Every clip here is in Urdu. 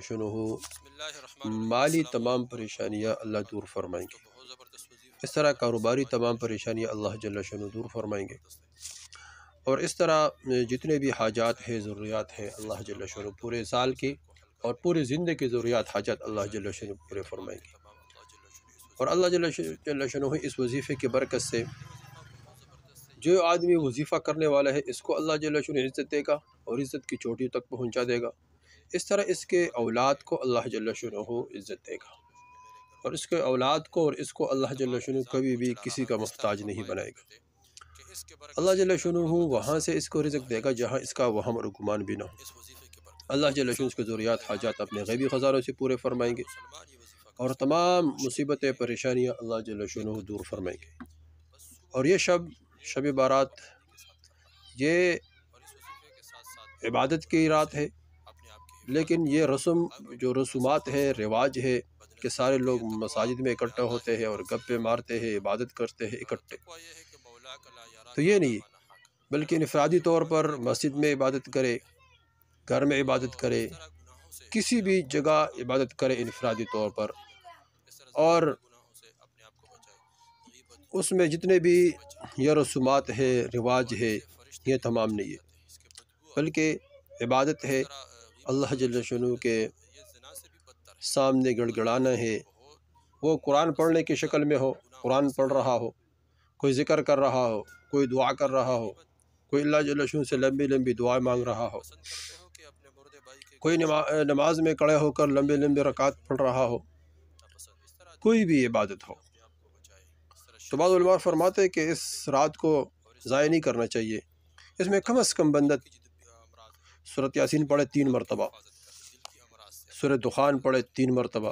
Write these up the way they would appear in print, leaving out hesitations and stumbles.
شنو مالی تمام پریشانیاں اللہ دور فرمائیں گے، اس طرح کاروباری تمام پریشانیاں اللہ جل شنو دور فرمائیں گے، اور اس طرح جتنے بھی حاجات ہیں ضروریات ہیں اللہ جل شنو پورے سال کی اور پورے زندگی کی ضروریات حاجات اللہ جل شنو پورے فرمائیں گے۔ اور اللہ جل شنو اس وظیفے کی برکت سے جو آدمی وظیفہ کرنے والا ہے اس کو اللہ جل شنو عزت دے گا اور عزت کی چوٹی تک پہنچا دے گا۔ اس طرح اس کے اولاد کو اللہ جل شنو عزت دے گا، اور اس کے اولاد کو اور اس کو اللہ جل شنو کبھی بھی کسی کا محتاج نہیں بنائے گا۔ اللہ جل شنو وہاں سے اس کو رزق دے گا جہاں اس کا وہم اور گمان بھی نہ ہو۔ اللہ جل شنو اس کے ضروریات حاجات اپنے غیبی خزانوں سے پورے فرمائیں گے، اور تمام مصیبتیں پریشانیاں اللہ جل شنو دور فرمائیں گے۔ اور یہ شب بارات یہ عبادت کی رات ہے، لیکن یہ جو رسومات ہے، رواج ہے کہ سارے لوگ مساجد میں اکٹھا ہوتے ہیں اور گپے مارتے ہیں، عبادت کرتے ہیں اکٹھے، تو یہ نہیں، بلکہ انفرادی طور پر مسجد میں عبادت کرے، گھر میں عبادت کرے، کسی بھی جگہ عبادت کرے انفرادی طور پر، اور اس میں جتنے بھی یہ رسومات ہے، رواج ہے، یہ تمام نہیں ہے، بلکہ عبادت ہے اللہ جل شنو کے سامنے گڑ گڑانا ہے۔ وہ قرآن پڑھنے کی شکل میں ہو، قرآن پڑھ رہا ہو، کوئی ذکر کر رہا ہو، کوئی دعا کر رہا ہو، کوئی اللہ جل شنو سے لمبی لمبی دعائیں مانگ رہا ہو، کوئی نماز میں کھڑے ہو کر لمبے لمبے رکعت پڑھ رہا ہو، کوئی بھی عبادت ہو۔ تو بعض علماء فرماتے ہیں کہ اس رات کو ضائع نہیں کرنا چاہیے، اس میں کم از کم بندہ سورۃ یاسین پڑھے 3 مرتبہ، سورۃ دخان پڑھے 3 مرتبہ۔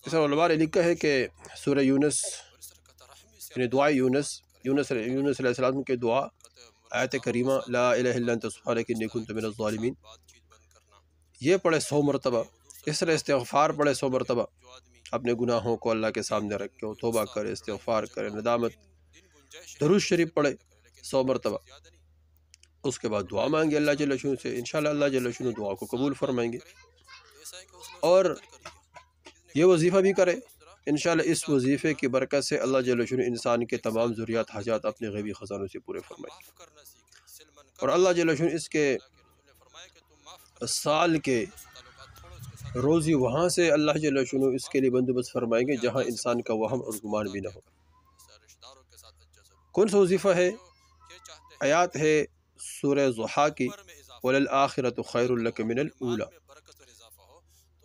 اس میں علماء نے لکھا ہے کہ سورہ یونس یعنی دعا یونس علیہ السلام کی دعا آیت کریمہ لا الہ الا انت سبحانک انی کنت من الظالمین، یہ پڑھے 100 مرتبہ۔ اس طرح استغفار پڑھے 100 مرتبہ، اپنے گناہوں کو اللہ کے سامنے رکھ کے توبہ کرے، استغفار کرے، ندامت، درود شریف پڑھے 100 مرتبہ۔ اس کے بعد دعا مانگے اللہ جل شنو سے، انشاءاللہ اللہ جل شنو دعا کو قبول فرمائیں گے۔ اور یہ وظیفہ بھی کرے، انشاءاللہ اس وظیفے کی برکت سے اللہ جل شنو انسان کے تمام ضروریات حاجات اپنے غیبی خزانوں سے پورے فرمائیں گے، اور اللہ جل شنو اس کے سال کے روزی وہاں سے اللہ جل شنو اس کے لیے بندوبست فرمائیں گے جہاں انسان کا وہم اور گمان بھی نہ ہو۔ کون سا وظیفہ ہے؟ آیات ہے سورہ ضحیٰ کی وَلَلْآخِرَةُ خَيْرٌ لَكَ مِنَ الْأُولَى،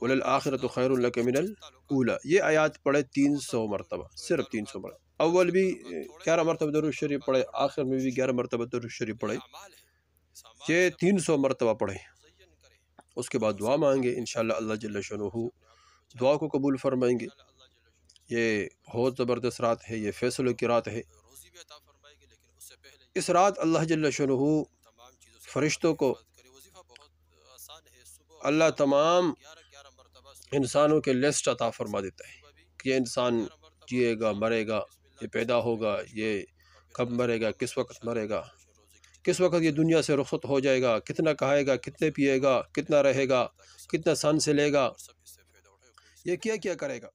وَلَلْآخِرَةُ خَيْرٌ لَكَ مِنَ الْأُولَى، یہ آیات پڑھے 300 مرتبہ، صرف 300 مرتبہ۔ اول بھی 11 مرتبہ درود شریف پڑھے، آخر میں بھی 11 مرتبہ درود شریف پڑھے، یہ 300 مرتبہ پڑھے۔ اس کے بعد دعا مانگے، انشاءاللہ اللہ جل شنو دعا کو قبول فرمائیں گے۔ یہ بہت زبردست رات ہے، یہ فیصلوں کی رات ہے۔ اس رات اللہ جل شنو فرشتوں کو اللہ تمام انسانوں کے لسٹ عطا فرما دیتا ہے کہ یہ انسان جیے گا، مرے گا، یہ پیدا ہوگا، یہ کب مرے گا، کس وقت مرے گا، کس وقت یہ دنیا سے رخصت ہو جائے گا، کتنا کھائے گا، کتنے پیے گا، کتنا رہے گا، کتنا سانس لے گا، یہ کیا کرے گا۔